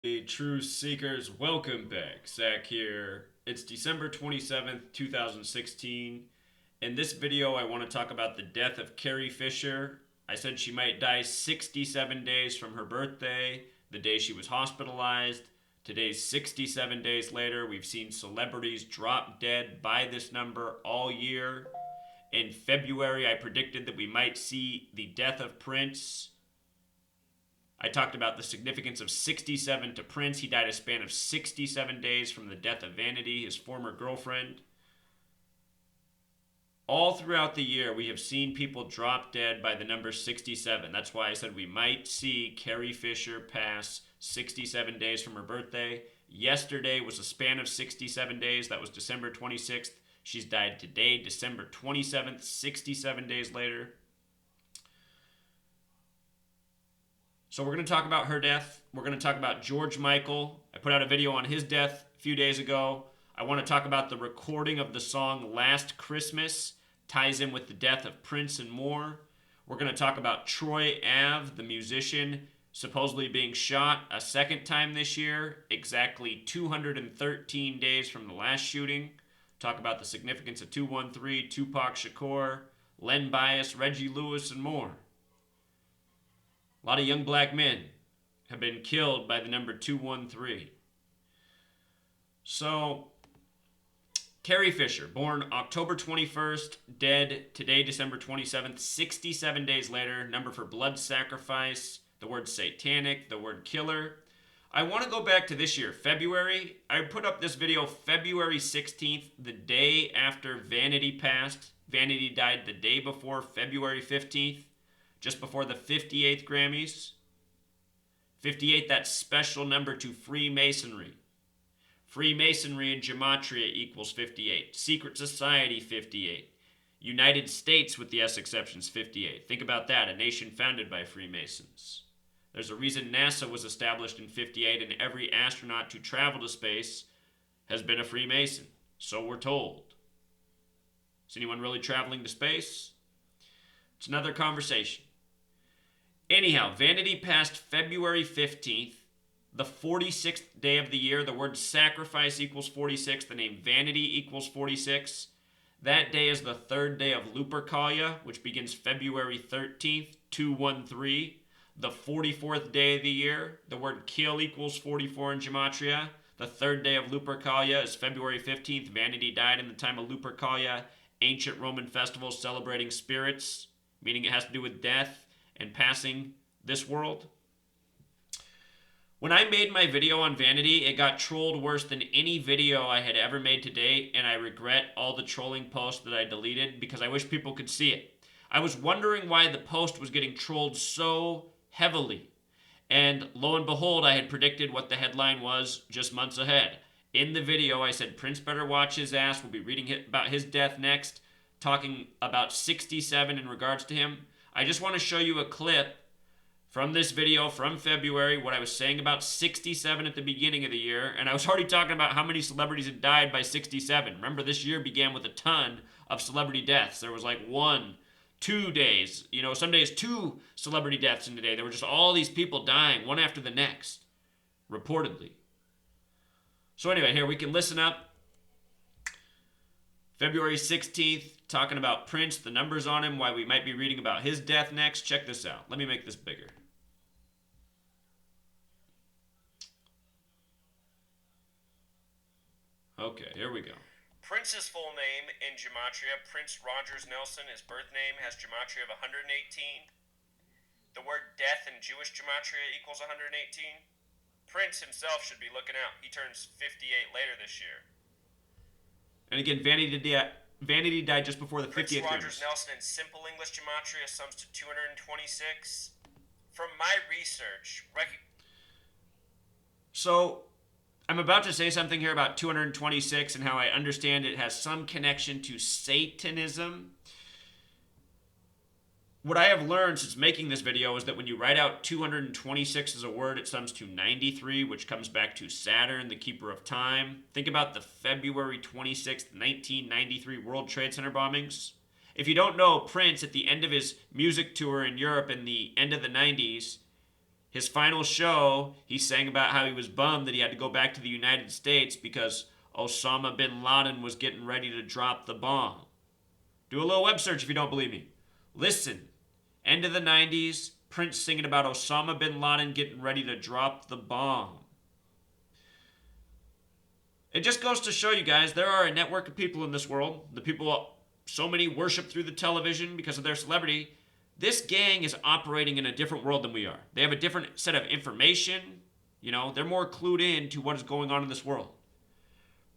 Hey, True Seekers, welcome back. Zach here. It's December 27th, 2016. In this video, I want to talk about the death of Carrie Fisher. I said she might die 67 days from her birthday, the day she was hospitalized. Today's 67 days later. We've seen celebrities drop dead by this number all year. In February, I predicted that we might see the death of Prince. I talked about the significance of 67 to Prince. He died a span of 67 days from the death of Vanity, his former girlfriend. All throughout the year, we have seen people drop dead by the number 67. That's why I said we might see Carrie Fisher pass 67 days from her birthday. Yesterday was a span of 67 days. That was December 26th. She's died today, December 27th, 67 days later. So we're going to talk about her death. We're going to talk about George Michael. I put out a video on his death a few days ago. I want to talk about the recording of the song Last Christmas. Ties in with the death of Prince and more. We're going to talk about Troy Ave, the musician, supposedly being shot a second time this year, exactly 213 days from the last shooting. Talk about the significance of 213, Tupac Shakur, Len Bias, Reggie Lewis, and more. A lot of young black men have been killed by the number 213. So, Carrie Fisher, born October 21st, dead today, December 27th, 67 days later, number for blood sacrifice, the word satanic, the word killer. I want to go back to this year, February. I put up this video February 16th, the day after Vanity passed. Vanity died the day before, February 15th. Just before the 58th Grammys. 58, that special number to Freemasonry. Freemasonry and Gematria equals 58. Secret Society, 58. United States, with the S exceptions, 58. Think about that, a nation founded by Freemasons. There's a reason NASA was established in 58, and every astronaut to travel to space has been a Freemason. So we're told. Is anyone really traveling to space? It's another conversation. Anyhow, Vanity passed February 15th, the 46th day of the year. The word sacrifice equals 46. The name Vanity equals 46. That day is the third day of Lupercalia, which begins February 13th, 213. The 44th day of the year. The word kill equals 44 in Gematria. The third day of Lupercalia is February 15th. Vanity died in the time of Lupercalia, ancient Roman festival celebrating spirits, meaning it has to do with death and passing this world. When I made my video on Vanity, it got trolled worse than any video I had ever made to date, and I regret all the trolling posts that I deleted because I wish people could see it. I was wondering why the post was getting trolled so heavily. And lo and behold, I had predicted what the headline was just months ahead. In the video, I said Prince better watch his ass. We'll be reading about his death next, talking about 67 in regards to him. I just want to show you a clip from this video from February, what I was saying about 67 at the beginning of the year, and I was already talking about how many celebrities had died by 67. Remember, this year began with a ton of celebrity deaths. There was like 1, 2 days, some days 2 celebrity deaths in a day. There were just all these people dying, one after the next, reportedly. So anyway, here we can listen up. February 16th, talking about Prince, the numbers on him, why we might be reading about his death next. Check this out. Let me make this bigger. Okay, here we go. Prince's full name in Gematria, Prince Rogers Nelson. His birth name has Gematria of 118. The word death in Jewish Gematria equals 118. Prince himself should be looking out. He turns 58 later this year. And again, Vanity died just before the 50th Prince Rogers Grammys. Nelson in simple English Gematria sums to 226. From my research, So, I'm about to say something here about 226 and how I understand it has some connection to Satanism. What I have learned since making this video is that when you write out 226 as a word, it sums to 93, which comes back to Saturn, the keeper of time. Think about the February 26th, 1993 World Trade Center bombings. If you don't know, Prince, at the end of his music tour in Europe in the end of the 90s, His final show, he sang about how he was bummed that he had to go back to the United States because Osama bin Laden was getting ready to drop the bomb. Do a little web search if you don't believe me. Listen. End of the 90s, Prince singing about Osama bin Laden getting ready to drop the bomb. It just goes to show you guys there are a network of people in this world. The people so many worship through the television because of their celebrity. This gang is operating in a different world than we are. They have a different set of information. You know, they're more clued in to what is going on in this world.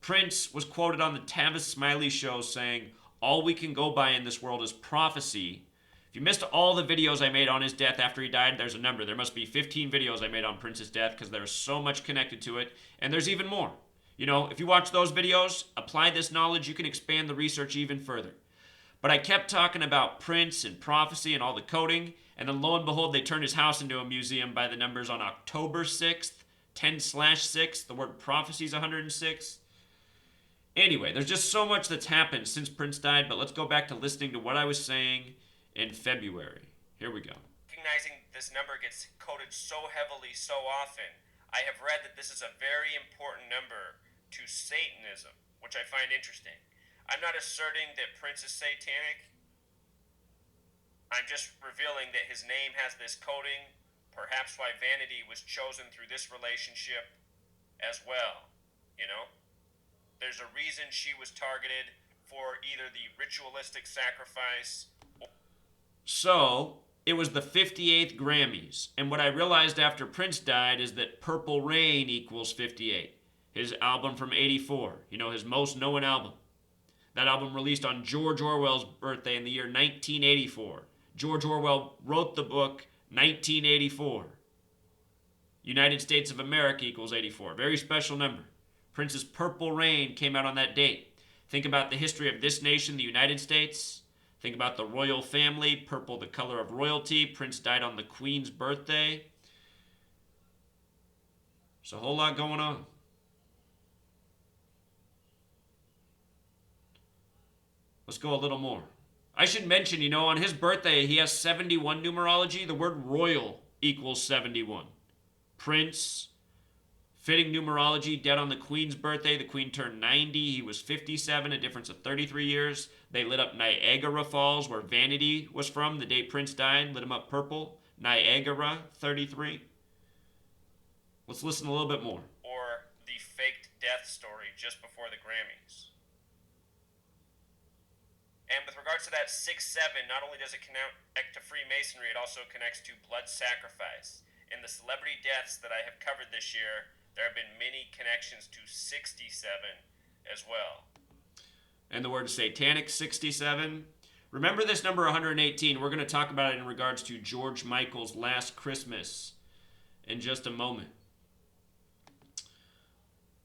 Prince was quoted on the Tavis Smiley show saying, "All we can go by in this world is prophecy." If you missed all the videos I made on his death after he died, there's a number. There must be 15 videos I made on Prince's death because there's so much connected to it. And there's even more. You know, if you watch those videos, apply this knowledge, you can expand the research even further. But I kept talking about Prince and prophecy and all the coding, and then lo and behold, they turned his house into a museum by the numbers on October 6th, 10/6. The word prophecy is 106. Anyway, there's just so much that's happened since Prince died, but let's go back to listening to what I was saying in February. Here we go. Recognizing this number gets coded so heavily so often, I have read that this is a very important number to Satanism, which I find interesting. I'm not asserting that Prince is satanic. I'm just revealing that his name has this coding, perhaps why Vanity was chosen through this relationship as well. You know? There's a reason she was targeted for either the ritualistic sacrifice. So, it was the 58th Grammys, and what I realized after Prince died is that Purple Rain equals 58. His album from 84, you know, his most known album. That album released on George Orwell's birthday in the year 1984. George Orwell wrote the book 1984. United States of America equals 84. Very special number. Prince's Purple Rain came out on that date. Think about the history of this nation, the United States. Think about the royal family, purple the color of royalty. Prince died on the Queen's birthday. There's a whole lot going on. Let's go a little more. I should mention, you know, on his birthday, he has 71 numerology. The word royal equals 71. Prince, fitting numerology, dead on the Queen's birthday. The Queen turned 90. He was 57, a difference of 33 years. They lit up Niagara Falls, where Vanity was from the day Prince died. Lit him up purple. Niagara, 33. Let's listen a little bit more. Or the faked death story just before the Grammys. And with regards to that 6-7, not only does it connect to Freemasonry, it also connects to blood sacrifice. In the celebrity deaths that I have covered this year, there have been many connections to 67 as well. And the word satanic, 67. Remember this number 118. We're going to talk about it in regards to George Michael's Last Christmas in just a moment.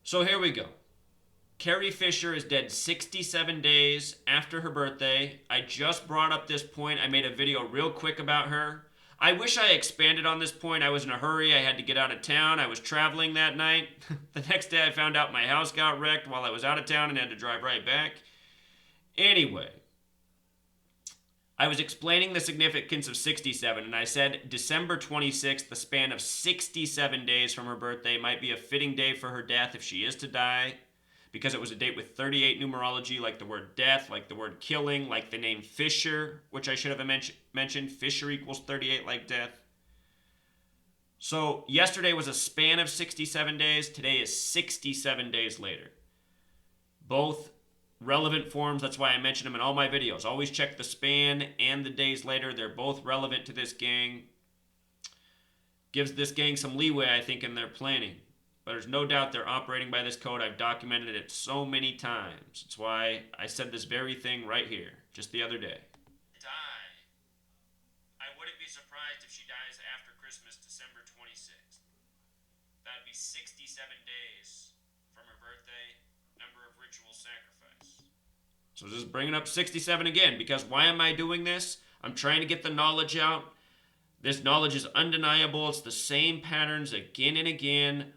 So here we go. Carrie Fisher is dead 67 days after her birthday. I just brought up this point. I made a video real quick about her. I wish I expanded on this point. I was in a hurry. I had to get out of town. I was traveling that night. The next day I found out my house got wrecked while I was out of town and had to drive right back. Anyway, I was explaining the significance of 67, and I said December 26th, the span of 67 days from her birthday, might be a fitting day for her death if she is to die, because it was a date with 38 numerology, like the word death, like the word killing, like the name Fisher, which I should have mentioned. Fisher equals 38 like death. So yesterday was a span of 67 days. Today is 67 days later. Both relevant forms. That's why I mention them in all my videos. Always check the span and the days later. They're both relevant to this gang. Gives this gang some leeway, I think, in their planning. But there's no doubt they're operating by this code. I've documented it so many times. That's why I said this very thing right here, just the other day. Die. I wouldn't be surprised if she dies after Christmas, December 26th. That'd be 67 days from her birthday, number of ritual sacrifice. So just bringing up 67 again, because why am I doing this? I'm trying to get the knowledge out. This knowledge is undeniable. It's the same patterns again and again.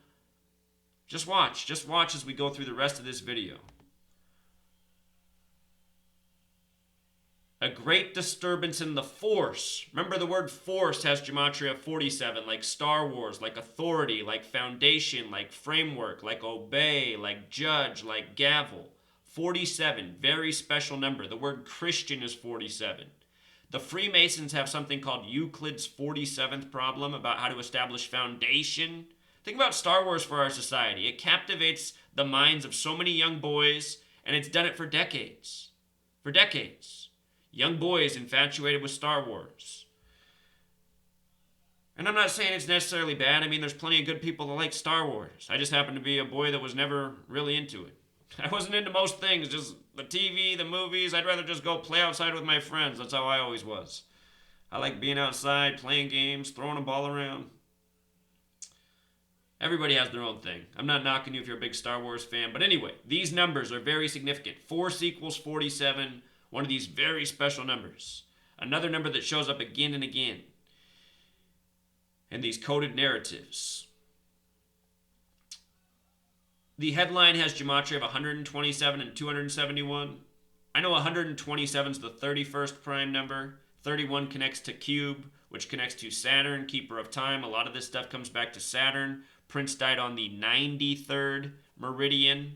Just watch as we go through the rest of this video. A great disturbance in the force. Remember, the word force has gematria 47, like Star Wars, like authority, like foundation, like framework, like obey, like judge, like gavel. 47, very special number. The word Christian is 47. The Freemasons have something called Euclid's 47th problem about how to establish foundation. Think about Star Wars for our society. It captivates the minds of so many young boys, and it's done it for decades. For decades. Young boys infatuated with Star Wars. And I'm not saying it's necessarily bad. I mean, there's plenty of good people that like Star Wars. I just happen to be a boy that was never really into it. I wasn't into most things, just the TV, the movies. I'd rather just go play outside with my friends. That's how I always was. I like being outside, playing games, throwing a ball around. Everybody has their own thing. I'm not knocking you if you're a big Star Wars fan. But anyway, these numbers are very significant. Force equals 47, one of these very special numbers. Another number that shows up again and again in these coded narratives. The headline has gematria of 127 and 271. I know 127 is the 31st prime number. 31 connects to Cube, which connects to Saturn, keeper of time. A lot of this stuff comes back to Saturn. Prince died on the 93rd meridian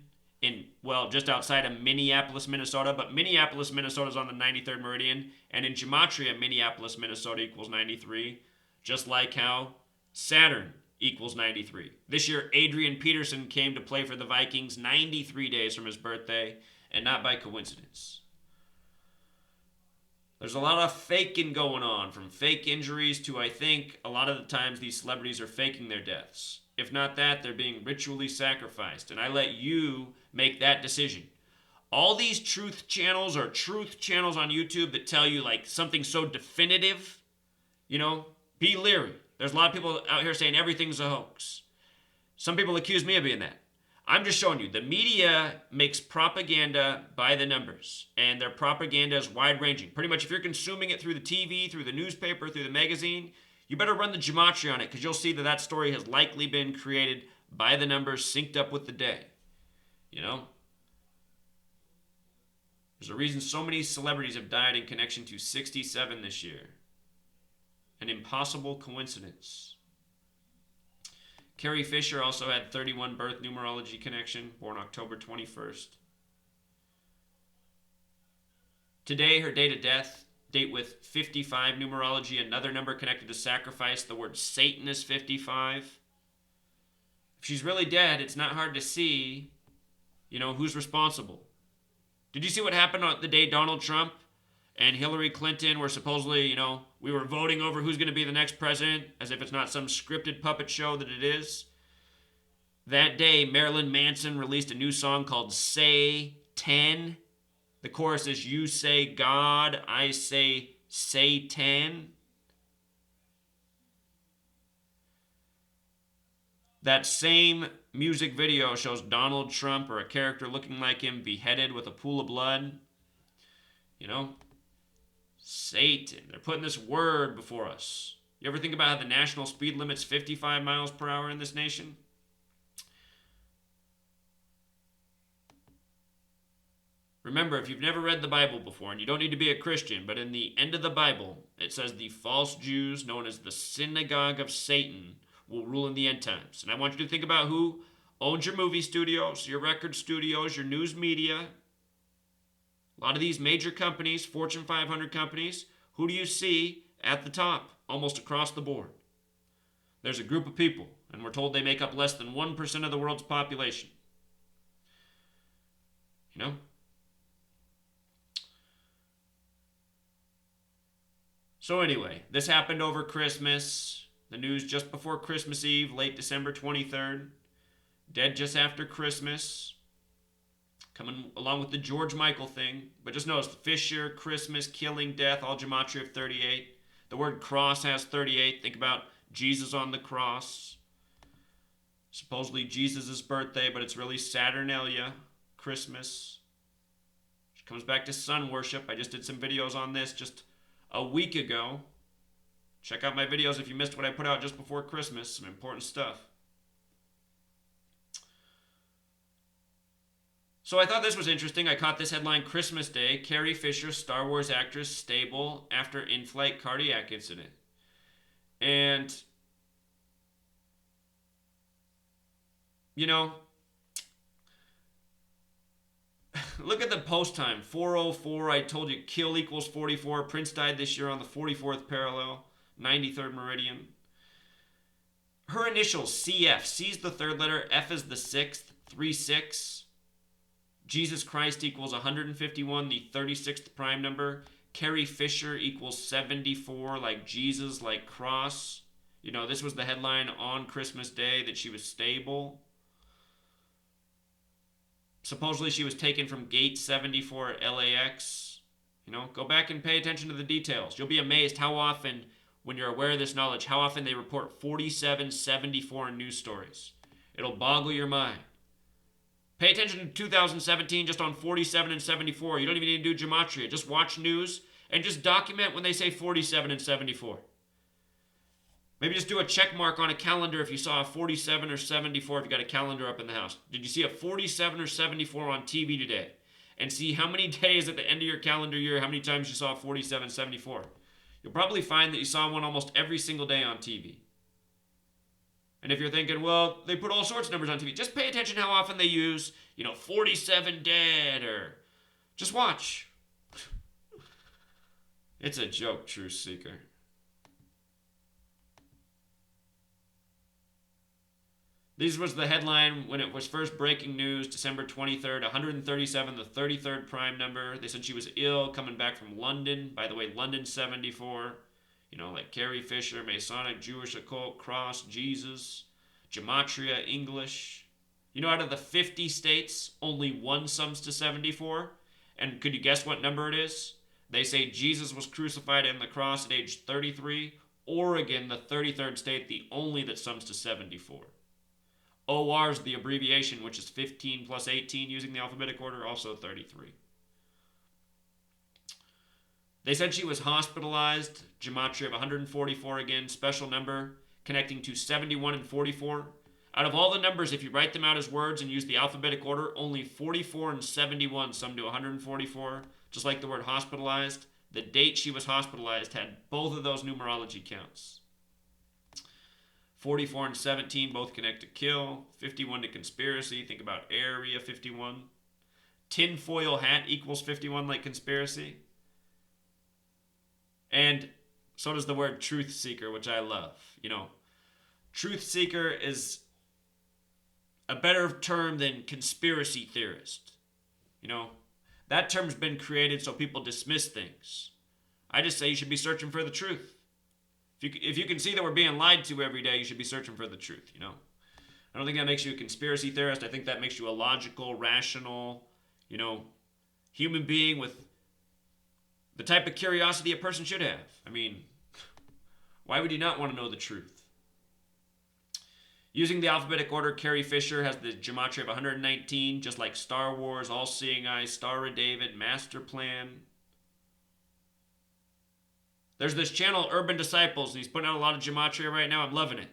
just outside of Minneapolis, Minnesota. But Minneapolis, Minnesota is on the 93rd meridian. And in gematria, Minneapolis, Minnesota equals 93. Just like how Saturn equals 93. This year, Adrian Peterson came to play for the Vikings 93 days from his birthday, and not by coincidence. There's a lot of faking going on, from fake injuries to, I think, a lot of the times these celebrities are faking their deaths. If not that, they're being ritually sacrificed, and I let you make that decision. All these truth channels are truth channels on YouTube that tell you like something so definitive, be leery. There's a lot of people out here saying everything's a hoax. Some people accuse me of being that. I'm just showing you. The media makes propaganda by the numbers, and their propaganda is wide-ranging. Pretty much if you're consuming it through the TV, through the newspaper, through the magazine, you better run the gematria on it, because you'll see that story has likely been created by the numbers, synced up with the day. There's a reason so many celebrities have died in connection to 67 this year. An impossible coincidence. Carrie Fisher also had 31 birth numerology connection, born October 21st. Today, her date of death, date with 55 numerology, another number connected to sacrifice. The word Satan is 55. If she's really dead, it's not hard to see, who's responsible. Did you see what happened on the day Donald Trump and Hillary Clinton were supposedly, we were voting over who's going to be the next president, as if it's not some scripted puppet show that it is? That day, Marilyn Manson released a new song called Say 10. The chorus is, you say God, I say Satan. That same music video shows Donald Trump or a character looking like him beheaded with a pool of blood. Satan. They're putting this word before us. You ever think about how the national speed limit's 55 miles per hour in this nation? Remember, if you've never read the Bible before, and you don't need to be a Christian, but in the end of the Bible, it says the false Jews, known as the synagogue of Satan, will rule in the end times. And I want you to think about who owns your movie studios, your record studios, your news media. A lot of these major companies, Fortune 500 companies, who do you see at the top, almost across the board? There's a group of people, and we're told they make up less than 1% of the world's population. So anyway, this happened over Christmas. The news just before Christmas Eve, late December 23rd. Dead just after Christmas. Coming along with the George Michael thing. But just notice, Fisher, Christmas, killing, death, all gematria of 38. The word cross has 38. Think about Jesus on the cross. Supposedly Jesus' birthday, but it's really Saturnalia, Christmas. Which comes back to sun worship. I just did some videos on this just a week ago. Check out my videos if you missed what I put out just before Christmas. Some important stuff. So I thought this was interesting. I caught this headline: Christmas Day, Carrie Fisher, Star Wars actress, stable after in-flight cardiac incident. And, you know, look at the post time: 4:04. I told you kill equals 44. Prince died this year on the 44th parallel, 93rd meridian. Her initials, CF. C is the third letter, F is the sixth, 3-6. Jesus Christ equals 151, the 36th prime number. Carrie Fisher equals 74, like Jesus, like cross. You know, this was the headline on Christmas Day, that she was stable. Supposedly she was taken from gate 74 at LAX. You know, go back and pay attention to the details. You'll be amazed how often, when you're aware of this knowledge, how often they report 4774 in news stories. It'll boggle your mind. Pay attention to 2017 just on 47 and 74. You don't even need to do gematria. Just watch news and just document when they say 47 and 74. Maybe just do a check mark on a calendar if you saw a 47 or 74 if you got a calendar up in the house. Did you see a 47 or 74 on TV today? And see how many days at the end of your calendar year, how many times you saw a 47, 74. You'll probably find that you saw one almost every single day on TV. And if you're thinking, well, they put all sorts of numbers on TV, just pay attention how often they use, 47 dead, or just watch. It's a joke, Truth Seeker. This was the headline when it was first breaking news, December 23rd, 137, the 33rd prime number. They said she was ill, coming back from London. By the way, London 74. Like Carrie Fisher, Masonic, Jewish occult, cross, Jesus, gematria, English. Out of the 50 states, only one sums to 74. And could you guess what number it is? They say Jesus was crucified on the cross at age 33. Oregon, the 33rd state, the only that sums to 74. OR is the abbreviation, which is 15 plus 18 using the alphabetic order, also 33. They said she was hospitalized, gematria of 144 again, special number, connecting to 71 and 44. Out of all the numbers, if you write them out as words and use the alphabetic order, only 44 and 71 sum to 144, just like the word hospitalized. The date she was hospitalized had both of those numerology counts. 44 and 17 both connect to kill. 51 to conspiracy. Think about Area 51. Tinfoil hat equals 51 like conspiracy. And so does the word truth seeker, which I love. Truth seeker is a better term than conspiracy theorist. That term's been created so people dismiss things. I just say you should be searching for the truth. If you can see that we're being lied to every day, you should be searching for the truth, I don't think that makes you a conspiracy theorist. I think that makes you a logical, rational, human being with the type of curiosity a person should have. Why would you not want to know the truth? Using the alphabetic order, Carrie Fisher has the gematria of 119, just like Star Wars, All-Seeing Eye, Star of David, Master Plan. There's this channel, Urban Disciples, and he's putting out a lot of gematria right now. I'm loving it.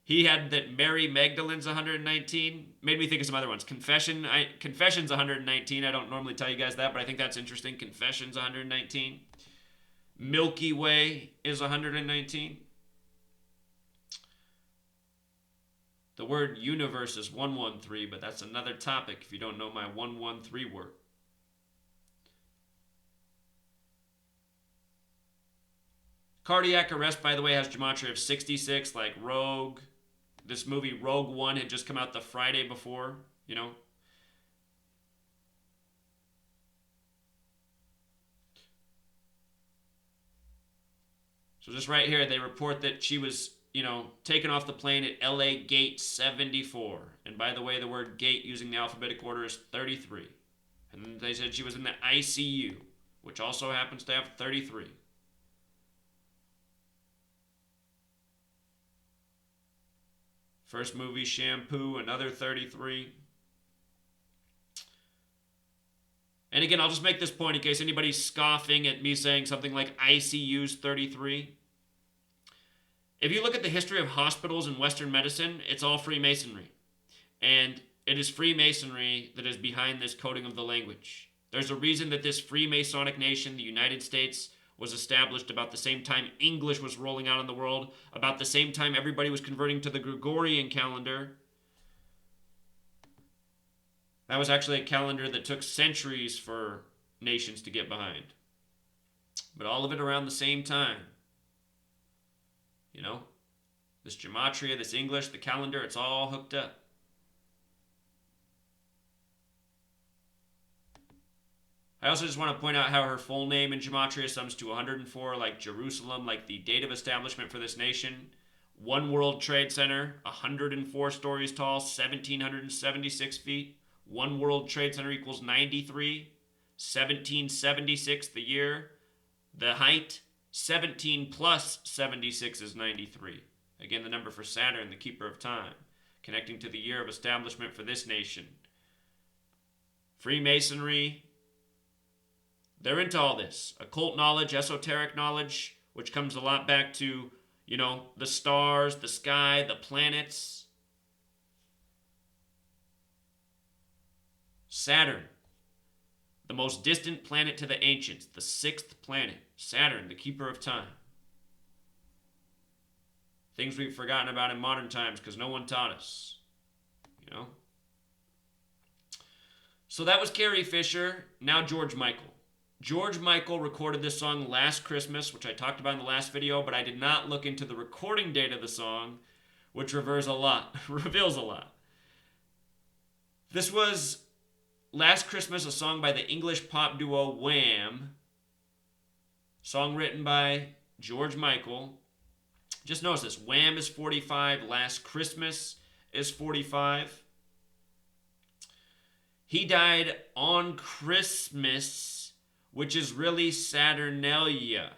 He had that Mary Magdalene's 119. Made me think of some other ones. Confession's 119. I don't normally tell you guys that, but I think that's interesting. Confession's 119. Milky Way is 119. The word universe is 113, but that's another topic if you don't know my 113 word. Cardiac arrest, by the way, has gematria of 66, like Rogue. This movie, Rogue One, had just come out the Friday before, So just right here, they report that she was, taken off the plane at LA Gate 74. And by the way, the word gate using the alphabetic order is 33. And they said she was in the ICU, which also happens to have 33. First movie, Shampoo, another 33. And again, I'll just make this point in case anybody's scoffing at me saying something like ICU's 33. If you look at the history of hospitals in Western medicine, it's all Freemasonry. And It is Freemasonry that is behind this coding of the language. There's a reason that this Freemasonic nation, the United States, was established about the same time English was rolling out in the world, about the same time everybody was converting to the Gregorian calendar. That was actually a calendar that took centuries for nations to get behind. But all of it around the same time. You know, this gematria, this English, the calendar, it's all hooked up. I also just want to point out how her full name in gematria sums to 104, like Jerusalem, like the date of establishment for this nation. One World Trade Center, 104 stories tall, 1,776 feet. One World Trade Center equals 93. 1776 the year. The height, 17 plus 76 is 93. Again, the number for Saturn, the keeper of time, connecting to the year of establishment for this nation. Freemasonry, they're into all this. Occult knowledge, esoteric knowledge, which comes a lot back to, the stars, the sky, the planets. Saturn, the most distant planet to the ancients, the sixth planet. Saturn, the keeper of time. Things we've forgotten about in modern times because no one taught us. So that was Carrie Fisher. Now George Michael. George Michael recorded this song last Christmas, which I talked about in the last video, but I did not look into the recording date of the song, which reveals a lot. This was Last Christmas, a song by the English pop duo Wham. Song written by George Michael. Just notice this. Wham is 45. Last Christmas is 45. He died on Christmas, which is really Saturnalia.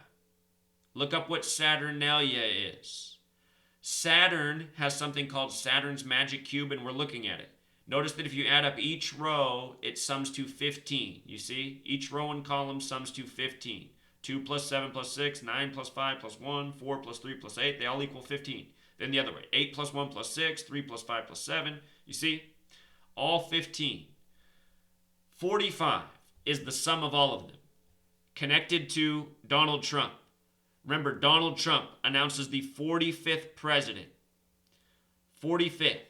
Look up what Saturnalia is. Saturn has something called Saturn's magic cube, and we're looking at it. Notice that if you add up each row, it sums to 15. You see? Each row and column sums to 15. 2 plus 7 plus 6, 9 plus 5 plus 1, 4 plus 3 plus 8, they all equal 15. Then the other way, 8 plus 1 plus 6, 3 plus 5 plus 7. You see? All 15. 45 is the sum of all of them. Connected to Donald Trump. Remember, Donald Trump announces the 45th president. 45th.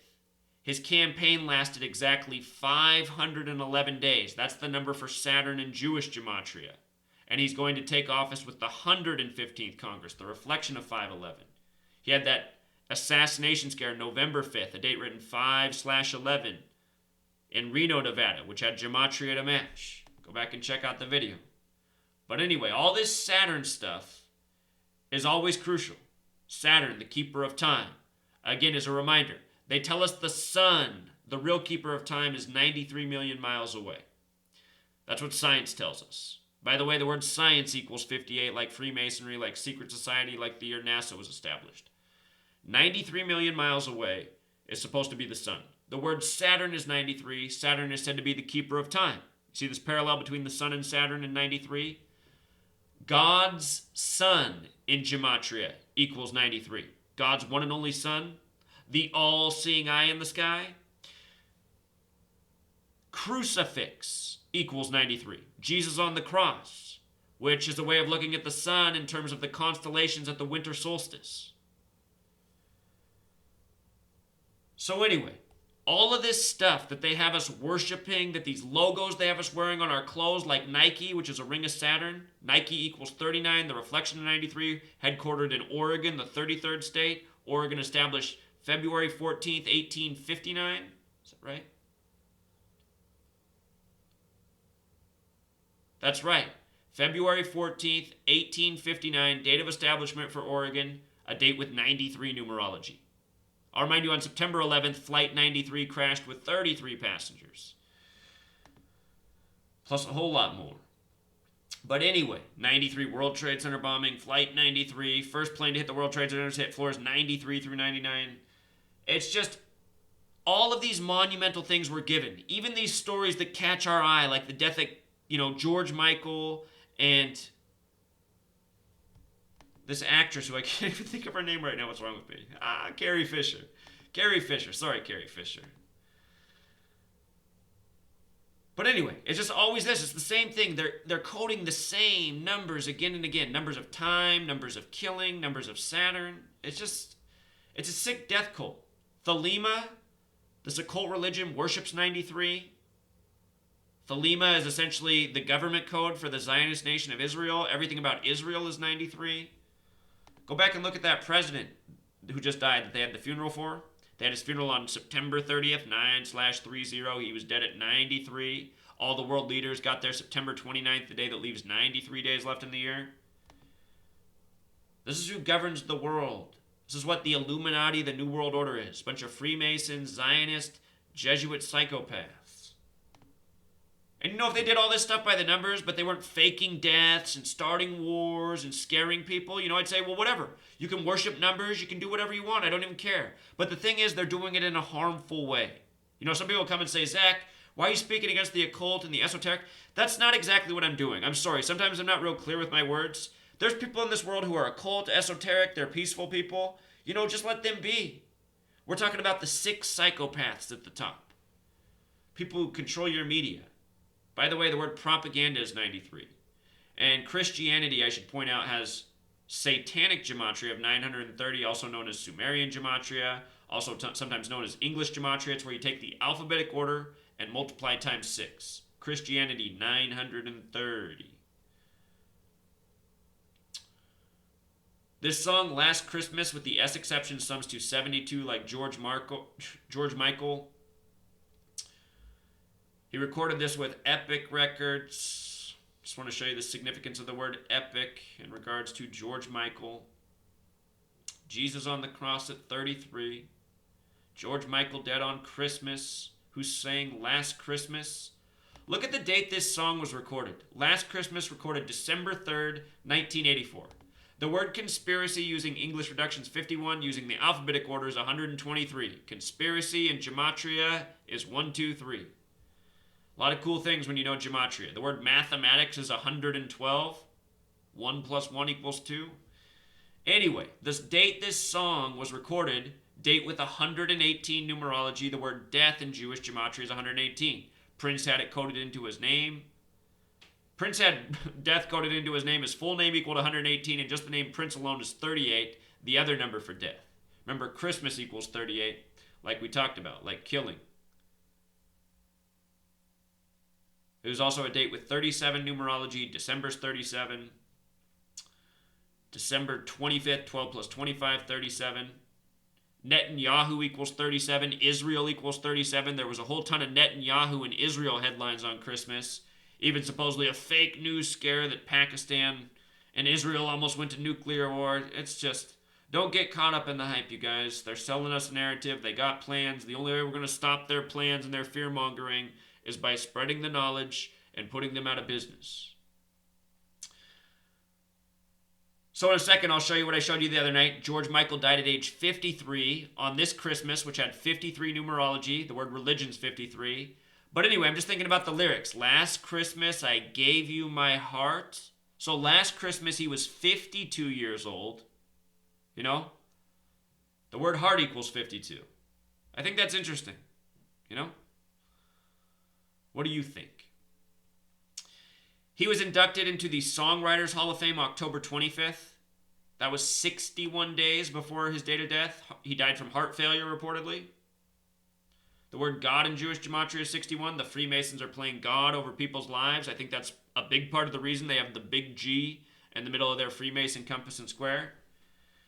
His campaign lasted exactly 511 days. That's the number for Saturn in Jewish gematria. And he's going to take office with the 115th Congress, the reflection of 511. He had that assassination scare November 5th, a date written 5/11, in Reno, Nevada, which had gematria to match. Go back and check out the video. But anyway, all this Saturn stuff is always crucial. Saturn, the keeper of time. Again, as a reminder, they tell us the sun, the real keeper of time, is 93 million miles away. That's what science tells us. By the way, the word science equals 58, like Freemasonry, like secret society, like the year NASA was established. 93 million miles away is supposed to be the sun. The word Saturn is 93. Saturn is said to be the keeper of time. See this parallel between the sun and Saturn in 93? God's son in gematria equals 93. God's one and only son, the all-seeing eye in the sky. Crucifix equals 93. Jesus on the cross, which is a way of looking at the sun in terms of the constellations at the winter solstice. So anyway, all of this stuff that they have us worshiping, that these logos they have us wearing on our clothes, like Nike, which is a ring of Saturn. Nike equals 39, the reflection of 93, headquartered in Oregon, the 33rd state. Oregon established February 14th, 1859. Is that right? That's right. February 14th, 1859, date of establishment for Oregon, a date with 93 numerology. I'll remind you, on September 11th, Flight 93 crashed with 33 passengers. Plus a whole lot more. But anyway, 93 World Trade Center bombing, Flight 93, first plane to hit the World Trade Center, hit floors 93 through 99. It's just, all of these monumental things were given. Even these stories that catch our eye, like the death of, George Michael and this actress who I can't even think of her name right now. What's wrong with me? Carrie Fisher. Carrie Fisher. Sorry, Carrie Fisher. But anyway, it's just always this. It's the same thing. They're coding the same numbers again and again. Numbers of time, numbers of killing, numbers of Saturn. It's a sick death cult. Thelema, this occult religion, worships 93. Thelema is essentially the government code for the Zionist nation of Israel. Everything about Israel is 93. Go back and look at that president who just died that they had the funeral for. They had his funeral on September 30th, 9/30. He was dead at 93. All the world leaders got there September 29th, the day that leaves 93 days left in the year. This is who governs the world. This is what the Illuminati, the New World Order is. A bunch of Freemasons, Zionist, Jesuit psychopaths. And you know, if they did all this stuff by the numbers, but they weren't faking deaths and starting wars and scaring people, you know, I'd say, well, whatever. You can worship numbers, you can do whatever you want, I don't even care. But the thing is, they're doing it in a harmful way. You know, some people come and say, Zach, why are you speaking against the occult and the esoteric? That's not exactly what I'm doing. I'm sorry, sometimes I'm not real clear with my words. There's people in this world who are occult, esoteric, they're peaceful people. You know, just let them be. We're talking about the 6 psychopaths at the top. People who control your media. By the way, the word propaganda is 93. And Christianity, I should point out, has satanic gematria of 930, also known as Sumerian gematria, also sometimes known as English gematria. It's where you take the alphabetic order and multiply times 6. Christianity, 930. This song, Last Christmas, with the S exception, sums to 72, like George Michael. He recorded this with Epic Records. Just want to show you the significance of the word epic in regards to George Michael. Jesus on the cross at 33. George Michael dead on Christmas, who sang Last Christmas. Look at the date this song was recorded. Last Christmas recorded December 3rd, 1984. The word conspiracy using English reductions 51, using the alphabetic order is 123. Conspiracy in gematria is 1, 2, 3. A lot of cool things when you know gematria. The word mathematics is 112. 1 plus 1 equals 2. Anyway, this date this song was recorded, date with 118 numerology. The word death in Jewish gematria is 118. Prince had it coded into his name. Prince had death coded into his name. His full name equaled 118, and just the name Prince alone is 38, the other number for death. Remember, Christmas equals 38, like we talked about, like killing. It was also a date with 37 numerology. December's 37. December 25th, 12 plus 25, 37. Netanyahu equals 37. Israel equals 37. There was a whole ton of Netanyahu and Israel headlines on Christmas. Even supposedly a fake news scare that Pakistan and Israel almost went to nuclear war. It's just, don't get caught up in the hype, you guys. They're selling us a narrative. They got plans. The only way we're going to stop their plans and their fear-mongering is by spreading the knowledge and putting them out of business. So in a second, I'll show you what I showed you the other night. George Michael died at age 53 on this Christmas, which had 53 numerology. The word religion's 53. But anyway, I'm just thinking about the lyrics. Last Christmas, I gave you my heart. So last Christmas, he was 52 years old. You know? The word heart equals 52. I think that's interesting. You know? What do you think? He was inducted into the Songwriters Hall of Fame October 25th. That was 61 days before his date of death. He died from heart failure, reportedly. The word God in Jewish gematria is 61. The Freemasons are playing God over people's lives. I think that's a big part of the reason they have the big G in the middle of their Freemason compass and square.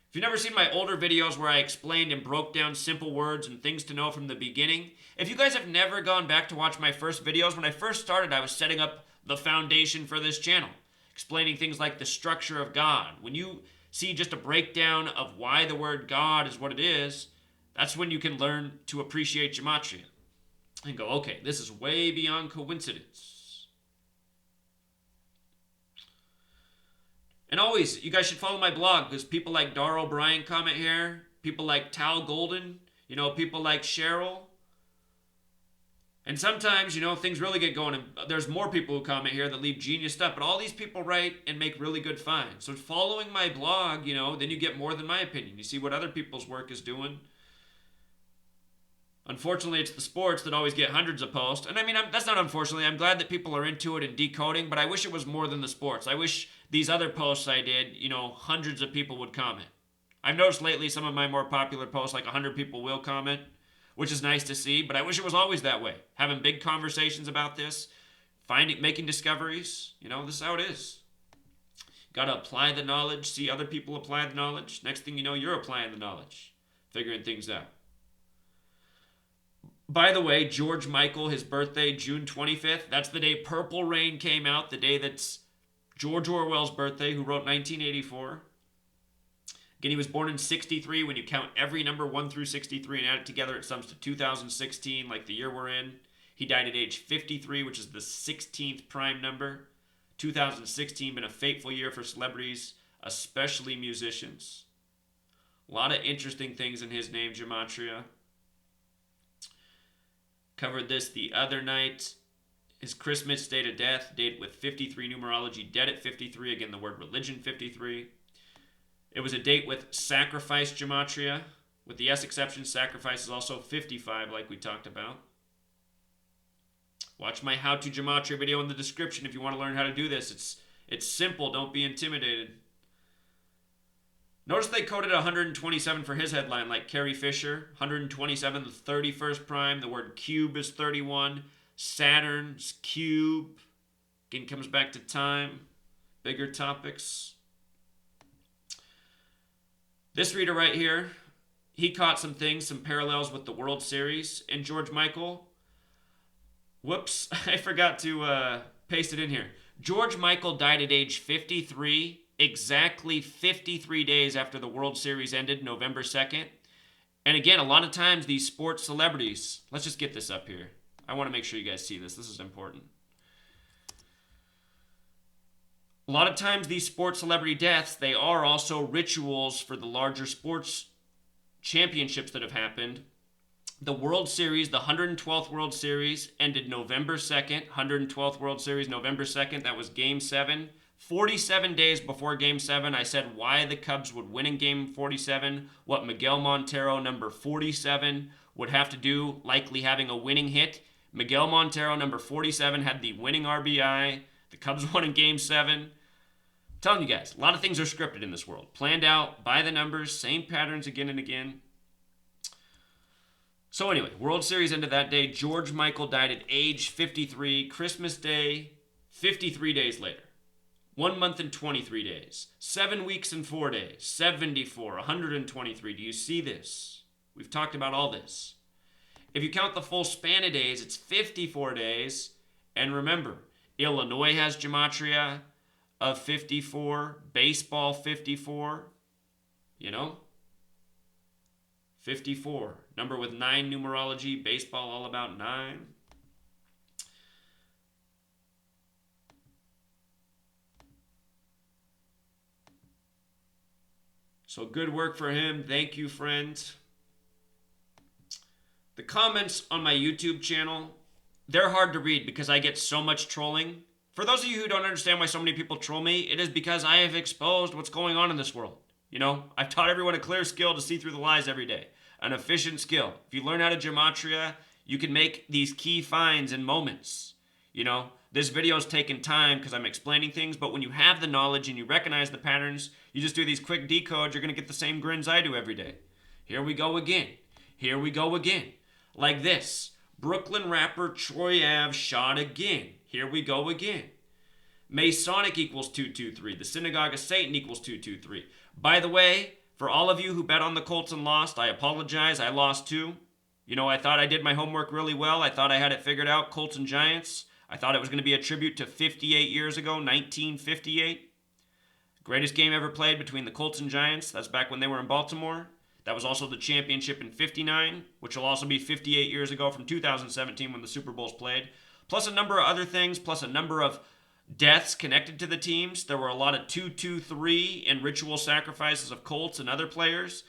If you've never seen my older videos where I explained and broke down simple words and things to know from the beginning, if you guys have never gone back to watch my first videos, when I first started, I was setting up the foundation for this channel, explaining things like the structure of God. When you see just a breakdown of why the word God is what it is, that's when you can learn to appreciate gematria and go, okay, this is way beyond coincidence. And always, you guys should follow my blog because people like Dar O'Brien comment here, people like Tal Golden, you know, people like Cheryl. And sometimes, you know, things really get going and there's more people who comment here that leave genius stuff, but all these people write and make really good finds. So following my blog, you know, then you get more than my opinion. You see what other people's work is doing. Unfortunately, it's the sports that always get hundreds of posts. And I mean, that's not unfortunately. I'm glad that people are into it and decoding, but I wish it was more than the sports. I wish these other posts I did, hundreds of people would comment. I've noticed lately some of my more popular posts, like 100 people will comment, which is nice to see, but I wish it was always that way. Having big conversations about this, making discoveries, this is how it is. Got to apply the knowledge, see other people apply the knowledge. Next thing you know, you're applying the knowledge, figuring things out. By the way, George Michael, his birthday, June 25th, that's the day Purple Rain came out, the day that's George Orwell's birthday, who wrote 1984. Again, he was born in 63. When you count every number 1 through 63 and add it together, it sums to 2016, like the year we're in. He died at age 53, which is the 16th prime number. 2016 been a fateful year for celebrities, especially musicians. A lot of interesting things in his name, gematria. Covered this the other night. His Christmas date of death, date with 53 numerology, dead at 53. Again, the word religion, 53. It was a date with sacrifice gematria. With the S exception, sacrifice is also 55, like we talked about. Watch my how to gematria video in the description if you want to learn how to do this. It's simple. Don't be intimidated. Notice they coded 127 for his headline, like Carrie Fisher. 127, the 31st prime. The word cube is 31. Saturn's cube. Again, comes back to time. Bigger topics. This reader right here, he caught some things, some parallels with the World Series and George Michael. Whoops, I forgot to paste it in here. George Michael died at age 53, exactly 53 days after the World Series ended, November 2nd. And again, a lot of times these sports celebrities, let's just get this up here. I want to make sure you guys see this. This is important. A lot of times these sports celebrity deaths, they are also rituals for the larger sports championships that have happened. The World Series, the 112th World Series, ended November 2nd. 112th World Series, November 2nd. That was Game 7. 47 days before Game 7, I said why the Cubs would win in Game 47, what Miguel Montero, number 47, would have to do, likely having a winning hit. Miguel Montero, number 47, had the winning RBI. The Cubs won in Game 7. I'm telling you guys, a lot of things are scripted in this world. Planned out, by the numbers, same patterns again and again. So anyway, World Series ended that day. George Michael died at age 53. Christmas Day, 53 days later. 1 month and 23 days. 7 weeks and 4 days. 74, 123. Do you see this? We've talked about all this. If you count the full span of days, it's 54 days. And remember, Illinois has gematria of 54. Baseball, 54. 54. Number with 9 numerology. Baseball all about 9. So good work for him. Thank you, friends. The comments on my YouTube channel, they're hard to read because I get so much trolling. For those of you who don't understand why so many people troll me, it is because I have exposed what's going on in this world. I've taught everyone a clear skill to see through the lies every day. An efficient skill. If you learn how to gematria, you can make these key finds in moments. This video is taking time because I'm explaining things, but when you have the knowledge and you recognize the patterns, you just do these quick decodes, you're going to get the same grins I do every day. Here we go again. Here we go again. Like this. Brooklyn rapper Troy Ave shot again. Here we go again. Masonic equals 223. The Synagogue of Satan equals 223. By the way, for all of you who bet on the Colts and lost, I apologize. I lost too. I thought I did my homework really well. I thought I had it figured out. Colts and Giants. I thought it was going to be a tribute to 58 years ago, 1958. Greatest game ever played between the Colts and Giants. That's back when they were in Baltimore. That was also the championship in 59, which will also be 58 years ago from 2017 when the Super Bowls played. Plus a number of other things, plus a number of deaths connected to the teams. There were a lot of 2-2-3 and ritual sacrifices of Colts and other players.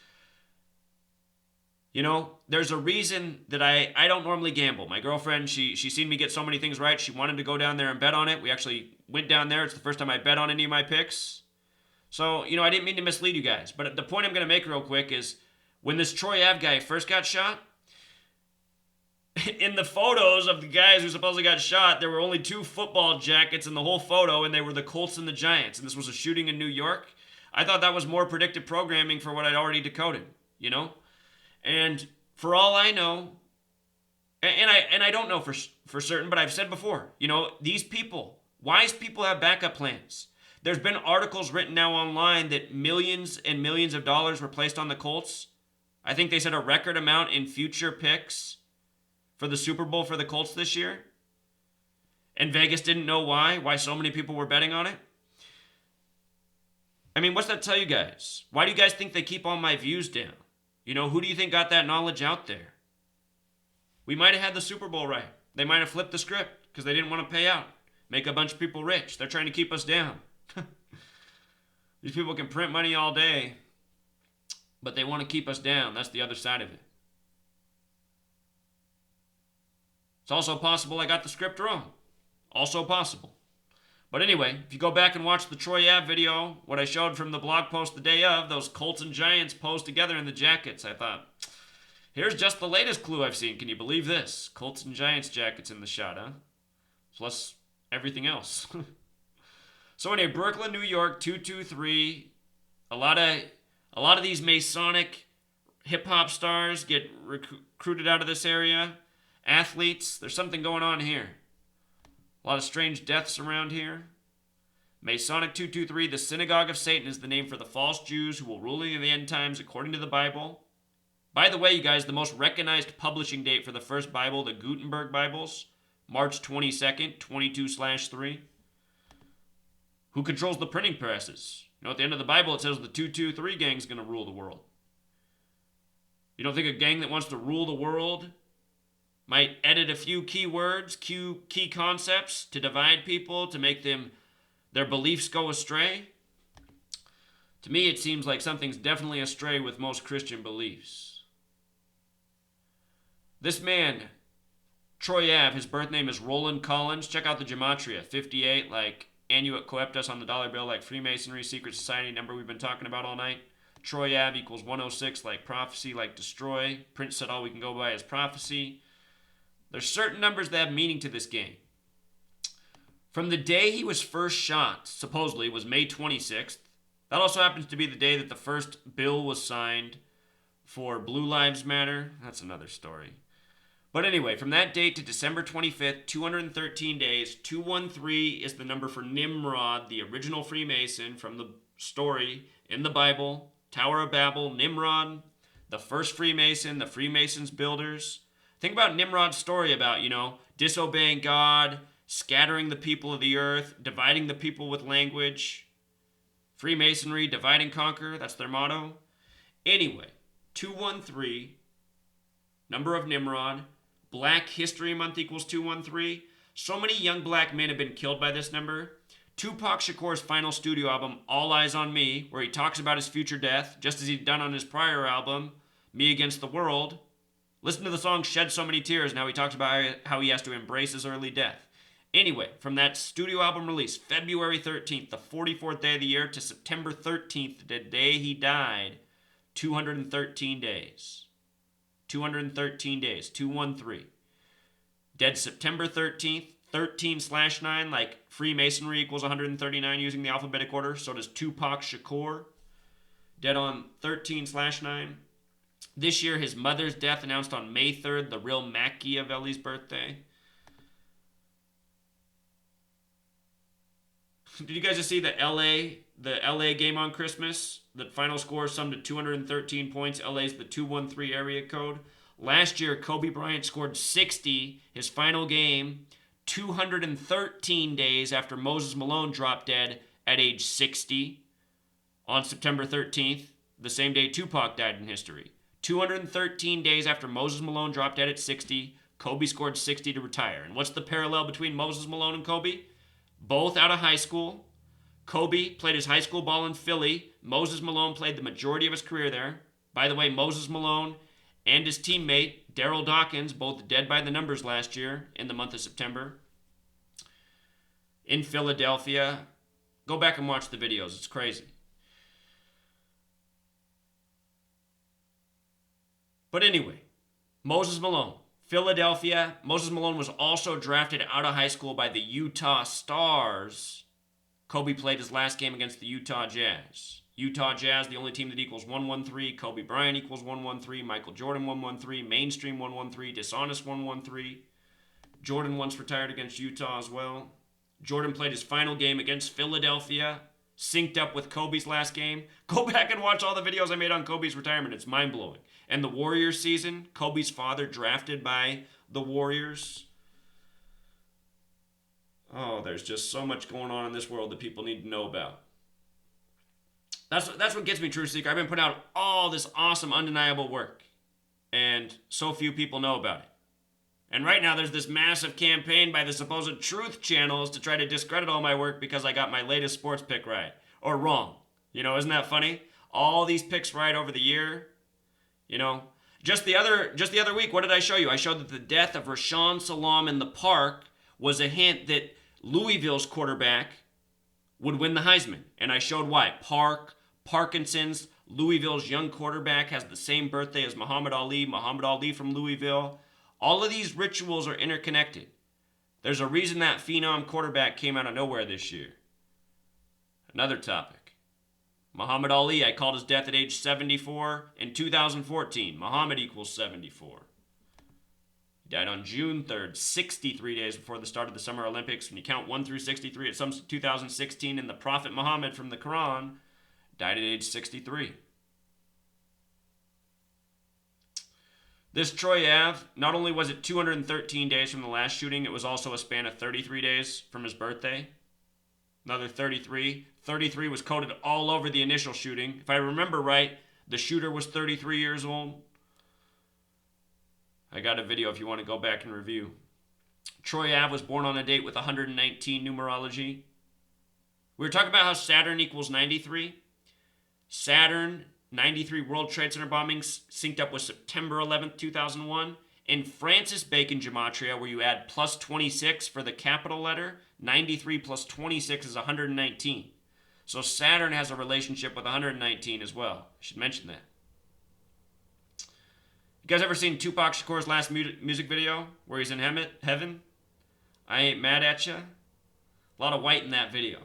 There's a reason that I don't normally gamble. My girlfriend, she's seen me get so many things right. She wanted to go down there and bet on it. We actually went down there. It's the first time I bet on any of my picks. So, I didn't mean to mislead you guys. But the point I'm going to make real quick is when this Troy Ave guy first got shot, in the photos of the guys who supposedly got shot, there were only 2 football jackets in the whole photo, and they were the Colts and the Giants. And this was a shooting in New York. I thought that was more predictive programming for what I'd already decoded, you know? And for all I know, and I don't know for certain, but I've said before, you know, these people, wise people have backup plans. There's been articles written now online that millions and millions of dollars were placed on the Colts. I think they said a record amount in future picks for the Super Bowl for the Colts this year. And Vegas didn't know why so many people were betting on it. I mean, what's that tell you guys? Why do you guys think they keep all my views down? You know, who do you think got that knowledge out there? We might have had the Super Bowl right. They might have flipped the script because they didn't want to pay out, make a bunch of people rich. They're trying to keep us down. These people can print money all day, but they want to keep us down. That's the other side of it. It's also possible I got the script wrong. Also possible. But anyway, if you go back and watch the Troy Ave video, what I showed from the blog post the day of, those Colts and Giants posed together in the jackets, I thought, here's just the latest clue I've seen. Can you believe this? Colts and Giants jackets in the shot, huh? Plus everything else. So anyway, Brooklyn, New York, 223. A lot of these Masonic hip-hop stars get recruited out of this area. Athletes, there's something going on here. A lot of strange deaths around here. Masonic 223, the Synagogue of Satan is the name for the false Jews who will rule in the end times according to the Bible. By the way, you guys, the most recognized publishing date for the first Bible, the Gutenberg Bibles, March 22nd, 22/3. Who controls the printing presses? You know, at the end of the Bible, it says the 223 gang's going to rule the world. You don't think a gang that wants to rule the world might edit a few key words, key concepts to divide people, to make their beliefs go astray? To me, it seems like something's definitely astray with most Christian beliefs. This man, Troy Ave, his birth name is Roland Collins. Check out the gematria, 58, like Annuit Coeptus on the dollar bill, like Freemasonry, secret society number we've been talking about all night. Troy Ave equals 106, like prophecy, like destroy. Prince said all we can go by is prophecy. There's certain numbers that have meaning to this game. From the day he was first shot, supposedly, was May 26th. That also happens to be the day that the first bill was signed for Blue Lives Matter. That's another story. But anyway, from that date to December 25th, 213 days, 213 is the number for Nimrod, the original Freemason from the story in the Bible, Tower of Babel, Nimrod, the first Freemason, the Freemasons builders. Think about Nimrod's story about, you know, disobeying God, scattering the people of the earth, dividing the people with language. Freemasonry, divide and conquer, that's their motto. Anyway, 213, number of Nimrod. Black History Month equals 213. So many young black men have been killed by this number. Tupac Shakur's final studio album, All Eyes on Me, where he talks about his future death, just as he'd done on his prior album, Me Against the World. Listen to the song Shed So Many Tears. Now he talks about how he has to embrace his early death. Anyway, from that studio album release, February 13th, the 44th day of the year, to September 13th, the day he died, 213 days. 213 days, 213. Dead September 13th, 13/9, like Freemasonry equals 139 using the alphabetic order, so does Tupac Shakur. Dead on 13/9. This year, his mother's death announced on May 3rd, the real Machiavelli's birthday. Did you guys just see the LA game on Christmas? The final score summed to 213 points. LA's the 213 area code. Last year, Kobe Bryant scored 60, his final game, 213 days after Moses Malone dropped dead at age 60 on September 13th, the same day Tupac died in history. 213 days after Moses Malone dropped dead at 60, Kobe scored 60 to retire. And what's the parallel between Moses Malone and Kobe? Both out of high school. Kobe played his high school ball in Philly. Moses Malone played the majority of his career there. By the way, Moses Malone and his teammate, Daryl Dawkins, both dead by the numbers last year in the month of September. In Philadelphia. Go back and watch the videos. It's crazy. But anyway, Moses Malone, Philadelphia. Moses Malone was also drafted out of high school by the Utah Stars. Kobe played his last game against the Utah Jazz. Utah Jazz, the only team that equals 113. Kobe Bryant equals 113. Michael Jordan 113. Mainstream 113. Dishonest 113. Jordan once retired against Utah as well. Jordan played his final game against Philadelphia, synced up with Kobe's last game. Go back and watch all the videos I made on Kobe's retirement. It's mind-blowing. And the Warriors season, Kobe's father drafted by the Warriors. Oh, there's just so much going on in this world that people need to know about. That's what gets me, Truth Seeker. I've been putting out all this awesome, undeniable work, and so few people know about it. And right now, there's this massive campaign by the supposed truth channels to try to discredit all my work because I got my latest sports pick right. Or wrong. You know, isn't that funny? All these picks right over the year. You know, just the other week, what did I show you? I showed that the death of Rashawn Salam in the park was a hint that Louisville's quarterback would win the Heisman. And I showed why. Parkinson's, Louisville's young quarterback, has the same birthday as Muhammad Ali from Louisville. All of these rituals are interconnected. There's a reason that phenom quarterback came out of nowhere this year. Another topic. Muhammad Ali, I called his death at age 74 in 2014. Muhammad equals 74. He died on June 3rd, 63 days before the start of the Summer Olympics. When you count 1 through 63, it's some 2016, and the Prophet Muhammad from the Quran died at age 63. This Troy Ave, not only was it 213 days from the last shooting, it was also a span of 33 days from his birthday. Another 33. 33 was coded all over the initial shooting. If I remember right, the shooter was 33 years old. I got a video if you want to go back and review. Troy Ave was born on a date with 119 numerology. We were talking about how Saturn equals 93. Saturn, 93 World Trade Center bombings synced up with September 11th, 2001. In Francis Bacon gematria, where you add plus 26 for the capital letter, 93 plus 26 is 119. So Saturn has a relationship with 119 as well. I should mention that. You guys ever seen Tupac Shakur's last music video where he's in heaven? I ain't mad at ya. A lot of white in that video.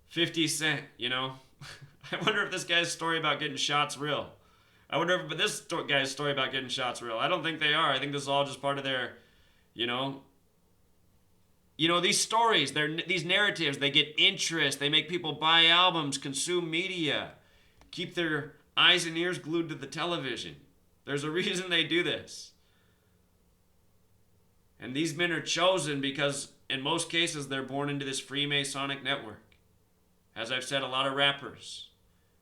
50 Cent, you know. I wonder if this guy's story about getting shot's real. I wonder if this guy's story about getting shot's real. I don't think they are. I think this is all just part of their, you know, these stories, these narratives, they get interest. They make people buy albums, consume media, keep their eyes and ears glued to the television. There's a reason they do this. And these men are chosen because, in most cases, they're born into this Freemasonic network. As I've said, a lot of rappers,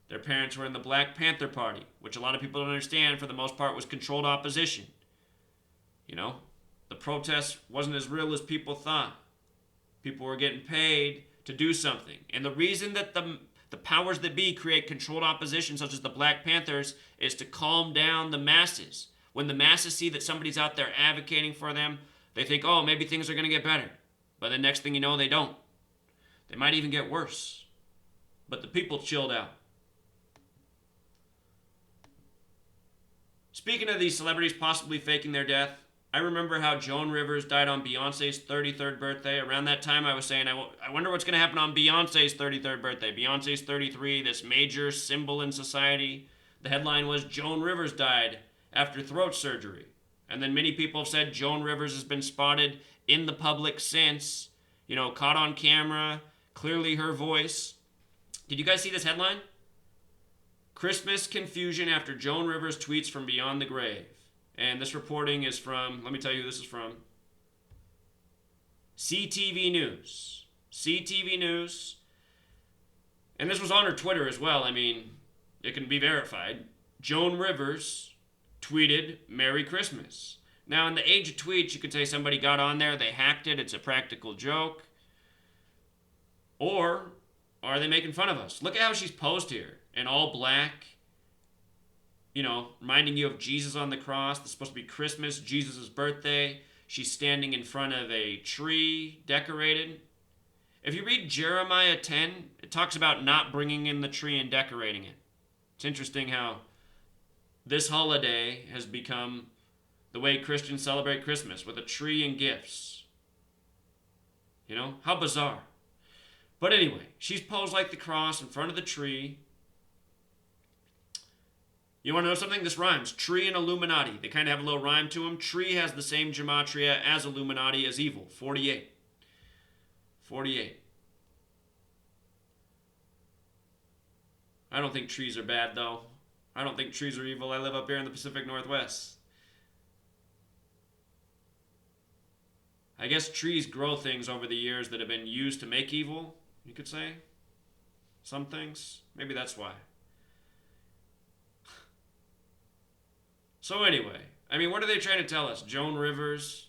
their parents were in the Black Panther Party, which a lot of people don't understand, for the most part, was controlled opposition. You know, the protest wasn't as real as people thought. People were getting paid to do something. And the reason that the powers that be create controlled opposition, such as the Black Panthers, is to calm down the masses. When the masses see that somebody's out there advocating for them, they think, oh, maybe things are going to get better. But the next thing you know, they don't. They might even get worse. But the people chilled out. Speaking of these celebrities possibly faking their death, I remember how Joan Rivers died on Beyonce's 33rd birthday. Around that time, I was saying, I wonder what's going to happen on Beyonce's 33rd birthday. Beyonce's 33, this major symbol in society. The headline was, Joan Rivers died after throat surgery. And then many people have said Joan Rivers has been spotted in the public since, you know, caught on camera, clearly her voice. Did you guys see this headline? Christmas confusion after Joan Rivers tweets from beyond the grave. And this reporting is from, let me tell you who this is from. CTV News. CTV News. And this was on her Twitter as well. I mean, it can be verified. Joan Rivers tweeted, Merry Christmas. Now, in the age of tweets, you could say somebody got on there, they hacked it, it's a practical joke. Or are they making fun of us? Look at how she's posed here. In all black, you know, reminding you of Jesus on the cross. It's supposed to be Christmas, Jesus' birthday. She's standing in front of a tree decorated. If you read Jeremiah 10, it talks about not bringing in the tree and decorating it. It's interesting how this holiday has become the way Christians celebrate Christmas with a tree and gifts. You know, how bizarre. But anyway, she's posed like the cross in front of the tree. You want to know something? This rhymes. Tree and Illuminati. They kind of have a little rhyme to them. Tree has the same gematria as Illuminati as evil. 48. 48. I don't think trees are bad, though. I don't think trees are evil. I live up here in the Pacific Northwest. I guess trees grow things over the years that have been used to make evil, you could say. Some things. Maybe that's why. So anyway, I mean, what are they trying to tell us? Joan Rivers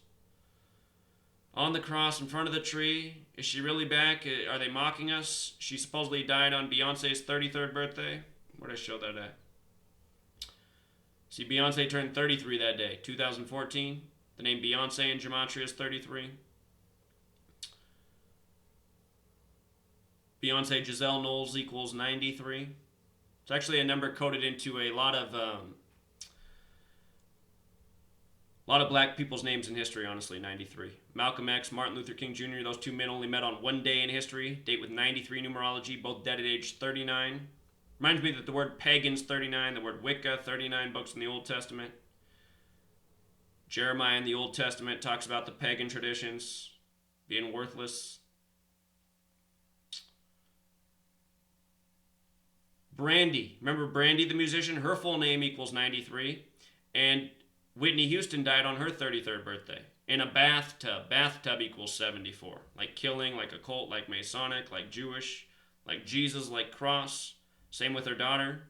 on the cross in front of the tree. Is she really back? Are they mocking us? She supposedly died on Beyonce's 33rd birthday. Where did I show that at? See, Beyonce turned 33 that day, 2014. The name Beyonce in gematria is 33. Beyonce Giselle Knowles equals 93. It's actually a number coded into a lot of black people's names in history, honestly, 93. Malcolm X, Martin Luther King Jr., those two men only met on one day in history, date with 93 numerology, both dead at age 39. Reminds me that the word pagan's 39, the word Wicca, 39 books in the Old Testament. Jeremiah in the Old Testament talks about the pagan traditions being worthless. Brandy, remember Brandy the musician? Her full name equals 93. And Whitney Houston died on her 33rd birthday. In a bathtub. Bathtub equals 74. Like killing, like occult, like Masonic, like Jewish, like Jesus, like cross. Same with her daughter.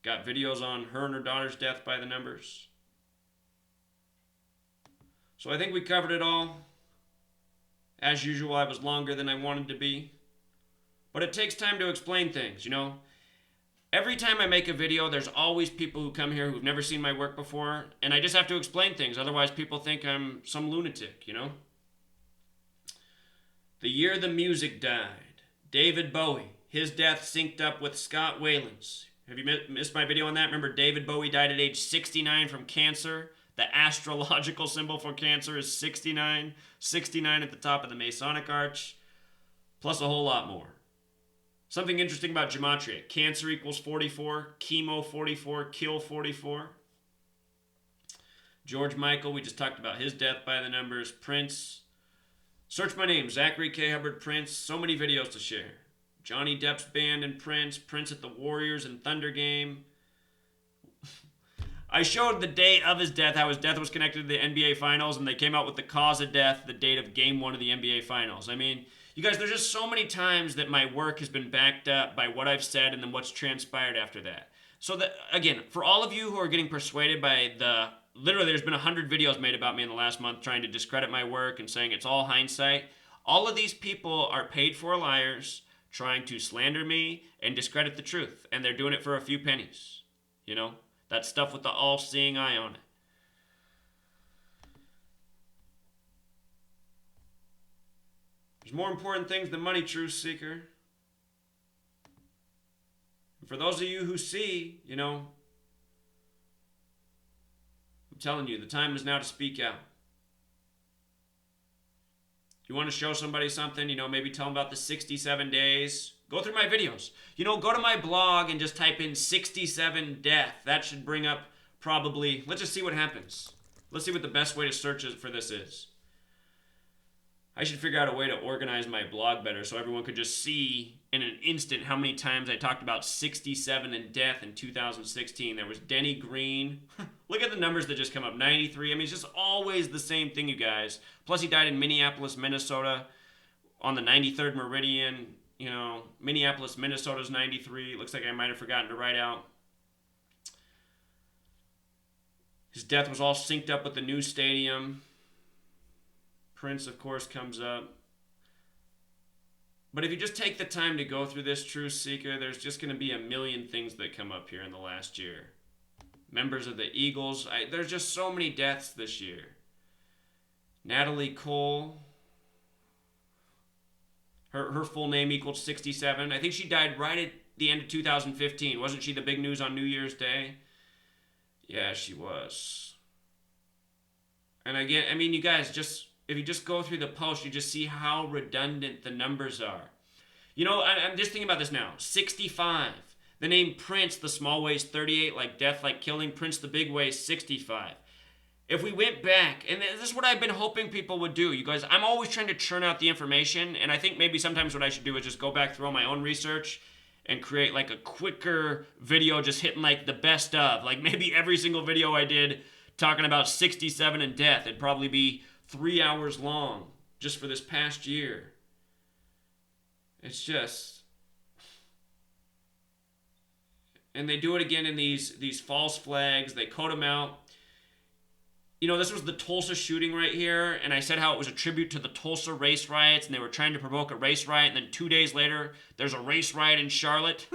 Got videos on her and her daughter's death by the numbers. So I think we covered it all. As usual, I was longer than I wanted to be. But it takes time to explain things, you know. Every time I make a video, there's always people who come here who've never seen my work before, and I just have to explain things. Otherwise, people think I'm some lunatic, you know. The year the music died. David Bowie. His death synced up with Scott Weiland's. Have you missed my video on that? Remember, David Bowie died at age 69 from cancer. The astrological symbol for cancer is 69. 69 at the top of the Masonic arch, plus a whole lot more. Something interesting about gematria. Cancer equals 44, chemo 44, kill 44. George Michael, we just talked about his death by the numbers. Prince. Search my name, Zachary K. Hubbard Prince. So many videos to share. Johnny Depp's band and Prince. Prince at the Warriors and Thunder game. I showed the date of his death, how his death was connected to the NBA Finals, and they came out with the cause of death, the date of Game 1 of the NBA Finals. I mean, you guys, there's just so many times that my work has been backed up by what I've said and then what's transpired after that. So that, again, for all of you who are getting persuaded by literally there's been 100 videos made about me in the last month trying to discredit my work and saying it's all hindsight. All of these people are paid for liars trying to slander me and discredit the truth. And they're doing it for a few pennies. You know? That stuff with the all-seeing eye on it. There's more important things than money, truth seeker. And for those of you who see, you know, I'm telling you, the time is now to speak out. You want to show somebody something, you know, maybe tell them about the 67 days. Go through my videos. You know, go to my blog and just type in 67 death. That should bring up probably, let's just see what happens. Let's see what the best way to search for this is. I should figure out a way to organize my blog better so everyone could just see in an instant how many times I talked about 67 and death in 2016. There was Denny Green. Look at the numbers that just come up. 93. I mean, it's just always the same thing, you guys. Plus, he died in Minneapolis, Minnesota on the 93rd meridian. You know, Minneapolis, Minnesota's 93. Looks like I might have forgotten to write out. His death was all synced up with the new stadium. Prince, of course, comes up. But if you just take the time to go through this, Truth Seeker, there's just going to be a million things that come up here in the last year. Members of the Eagles. There's just so many deaths this year. Natalie Cole. Her full name equals 67. I think she died right at the end of 2015. Wasn't she the big news on New Year's Day? Yeah, she was. And again, I mean, you guys just if you just go through the post, you just see how redundant the numbers are. You know, I'm just thinking about this now. 65. The name Prince, the small way is 38, like death, like killing. Prince, the big way is 65. If we went back, and this is what I've been hoping people would do, you guys, I'm always trying to churn out the information, and I think maybe sometimes what I should do is just go back through all my own research and create like a quicker video just hitting like the best of. Like maybe every single video I did talking about 67 and death, it'd probably be 3 hours long just for this past year. It's just, and they do it again in these false flags. They code them out. You know, this was the Tulsa shooting right here, and I said how it was a tribute to the Tulsa race riots, and they were trying to provoke a race riot, and then 2 days later, there's a race riot in Charlotte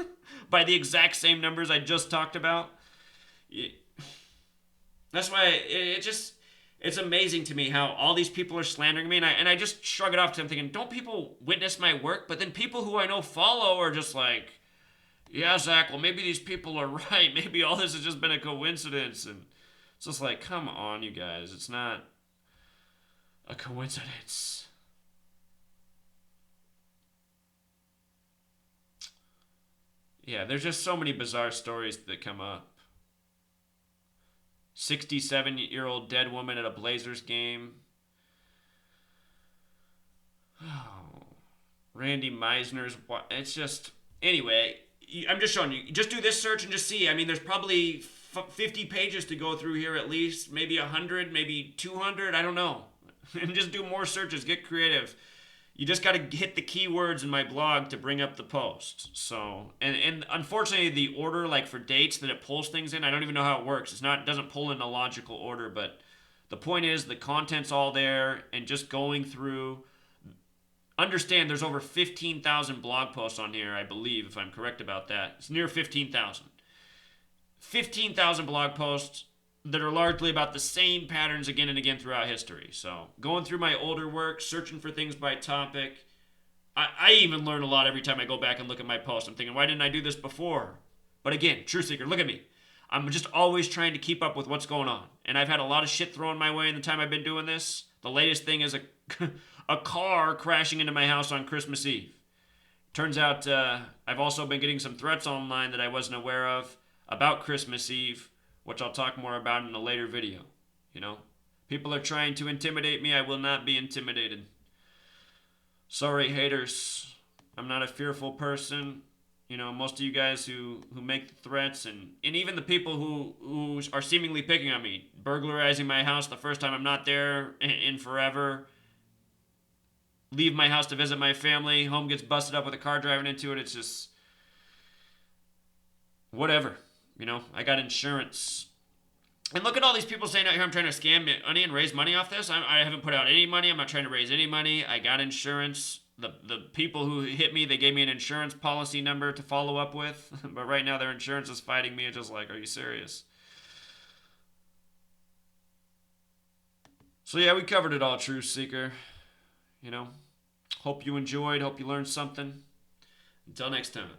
by the exact same numbers I just talked about. That's why it's amazing to me how all these people are slandering me, and I just shrug it off because I'm thinking, don't people witness my work? But then people who I know follow are just like, yeah, Zach, well, maybe these people are right. Maybe all this has just been a coincidence, and it's just like, come on, you guys. It's not a coincidence. Yeah, there's just so many bizarre stories that come up. 67-year-old dead woman at a Blazers game. Oh, Randy Meisner's. It's just. Anyway, I'm just showing you. Just do this search and just see. I mean, there's probably 50 pages to go through here at least. Maybe 100, maybe 200. I don't know. And just do more searches. Get creative. You just got to hit the keywords in my blog to bring up the post. So, and unfortunately, the order, like for dates that it pulls things in, I don't even know how it works. It doesn't pull in a logical order, but the point is the content's all there, and just going through. Understand there's over 15,000 blog posts on here, I believe, if I'm correct about that. It's near 15,000. 15,000 blog posts that are largely about the same patterns again and again throughout history. So going through my older work, searching for things by topic. I even learn a lot every time I go back and look at my posts. I'm thinking, why didn't I do this before? But again, truth seeker, look at me. I'm just always trying to keep up with what's going on. And I've had a lot of shit thrown my way in the time I've been doing this. The latest thing is a car crashing into my house on Christmas Eve. Turns out I've also been getting some threats online that I wasn't aware of about Christmas Eve, which I'll talk more about in a later video. You know, people are trying to intimidate me. I will not be intimidated. Sorry, haters. I'm not a fearful person. You know, most of you guys who make the threats and even the people who are seemingly picking on me, burglarizing my house the first time I'm not there in forever, leave my house to visit my family, home gets busted up with a car driving into it. It's just whatever. You know, I got insurance. And look at all these people saying out here I'm trying to scam money and raise money off this. I haven't put out any money. I'm not trying to raise any money. I got insurance. The people who hit me, they gave me an insurance policy number to follow up with. But right now their insurance is fighting me. It's just like, are you serious? So yeah, we covered it all, Truth Seeker. You know, hope you enjoyed. Hope you learned something. Until next time.